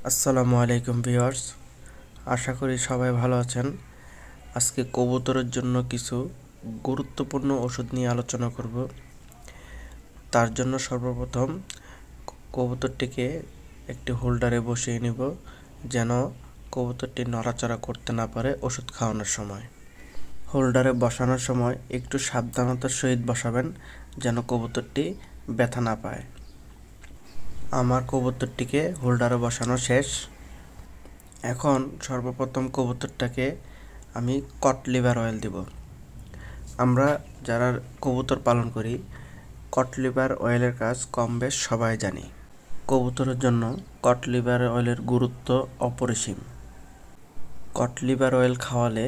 আসসালামু আলাইকুম ভিউয়ার্স, আশা করি সবাই ভালো আছেন। আজকে কবুতরের জন্য কিছু গুরুত্বপূর্ণ ওষুধ নিয়ে আলোচনা করব। তার জন্য সর্বপ্রথম কবুতরটিকে একটি হোল্ডারে বসিয়ে নিব, যেন কবুতরটি নড়াচড়া করতে না পারে ওষুধ খাওয়ানোর সময়। হোল্ডারে বসানোর সময় একটু সাবধানতার সহিত বসাবেন, যেন কবুতরটি ব্যথা না পায়। আমার কবুতরটিকে হোল্ডারে বসানো শেষ। এখন সর্বপ্রথম কবুতরটাকে আমি কট লিভার অয়েল দিব। আমরা যারা কবুতর পালন করি, কট লিভার অয়েলের কাজ কম বেশ সবাই জানি। কবুতরের জন্য কট লিভার অয়েলের গুরুত্ব অপরিসীম। কট লিভার অয়েল খাওয়ালে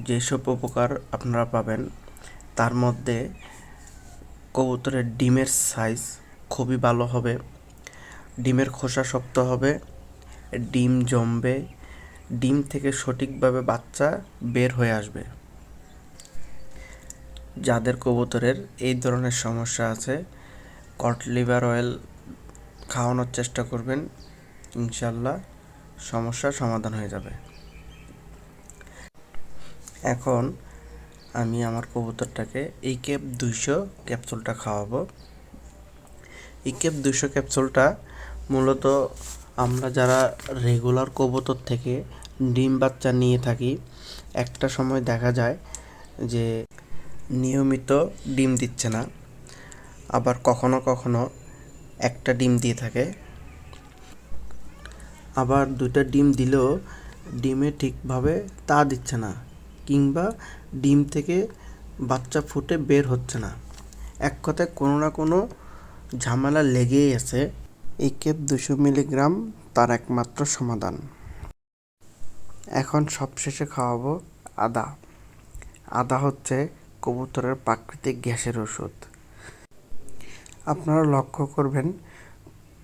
যেসব উপকার আপনারা পাবেন, তার মধ্যে কবুতরের ডিমের সাইজ খুবই ভালো হবে, ডিমের খোসা শক্ত হবে, ডিম জমবে, ডিম থেকে সঠিকভাবে বাচ্চা বের হয়ে আসবে। যাদের কবুতরের এই ধরনের সমস্যা আছে, কট লিভার অয়েল খাওয়ানোর চেষ্টা করবেন, ইনশাল্লাহ সমস্যার সমাধান হয়ে যাবে। এখন আমি আমার কবুতরটাকে ইকেপ 200 ক্যাপসুলটা খাওয়াবো। ইকেপ 200 ক্যাপসুলটা মূলত আমরা যারা রেগুলার কবুতর থেকে ডিম বাচ্চা নিয়ে থাকি, একটা সময় দেখা যায় যে নিয়মিত ডিম দিচ্ছে না, আবার কখনো কখনো একটা ডিম দিয়ে থাকে, আবার 2টা ডিম দিলেও ডিমে ঠিকভাবে তা দিচ্ছে না, কিংবা ডিম থেকে বাচ্চা ফুটে বের হচ্ছে না। এক কথায় কোনো না কোনো ঝামেলা লেগেই আছে। এই কেপ 200 মিলিগ্রাম তার একমাত্র সমাধান। এখন সবশেষে খাওয়াবো আদা। আদা হচ্ছে কবুতরের প্রাকৃতিক গ্যাসের ওষুধ। আপনারা লক্ষ্য করবেন,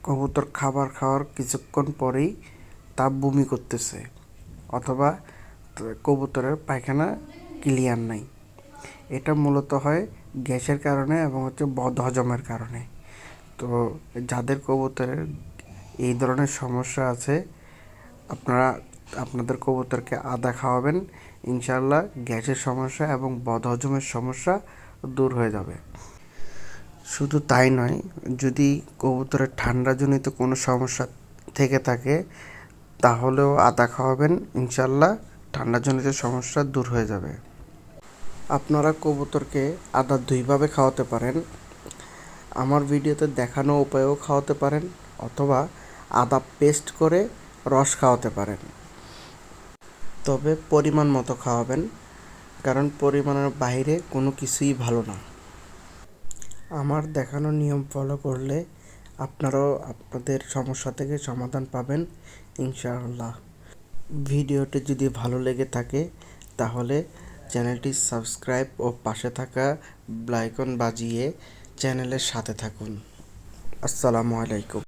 কবুতর খাবার খাওয়ার কিছুক্ষণ পরেই তা বমি করতেছে, অথবা কবুতরের পায়খানা ক্লিয়ার নাই। এটা মূলত হয় গ্যাসের কারণে এবং বদহজমের কারণে। তো যাদের কবুতরের এই ধরনের সমস্যা আছে, আপনারা আপনাদের কবুতরকে আদা খাওয়াবেন, ইনশাল্লাহ গ্যাসের সমস্যা এবং বদহজমের সমস্যা দূর হয়ে যাবে। শুধু তাই নয়, যদি কবুতরের ঠান্ডাজনিত কোনো সমস্যা থেকে থাকে, তাহলেও আদা খাওয়াবেন, ইনশাল্লাহ ঠান্ডাজনিত সমস্যা দূর হয়ে যাবে। আপনারা কবুতরকে আদা দুইভাবে খাওয়াতে পারেন। আমার ভিডিওতে দেখানো উপায়েও খাওয়াতে পারেন, অথবা আদা পেস্ট করে রস খাওয়াতে পারেন। তবে পরিমাণ মতো খাওয়াবেন, কারণ পরিমাণের বাইরে কোনো কিছুই ভালো না। আমার দেখানো নিয়ম ফলো করলে আপনারাও আপনাদের সমস্যা থেকে সমাধান পাবেন, ইনশাআল্লাহ। ভিডিওটি যদি ভালো লেগে থাকে, তাহলে চ্যানেলটি সাবস্ক্রাইব ও পাশে থাকা বেল আইকন বাজিয়ে চ্যানেলের সাথে থাকুন। আসসালামু আলাইকুম।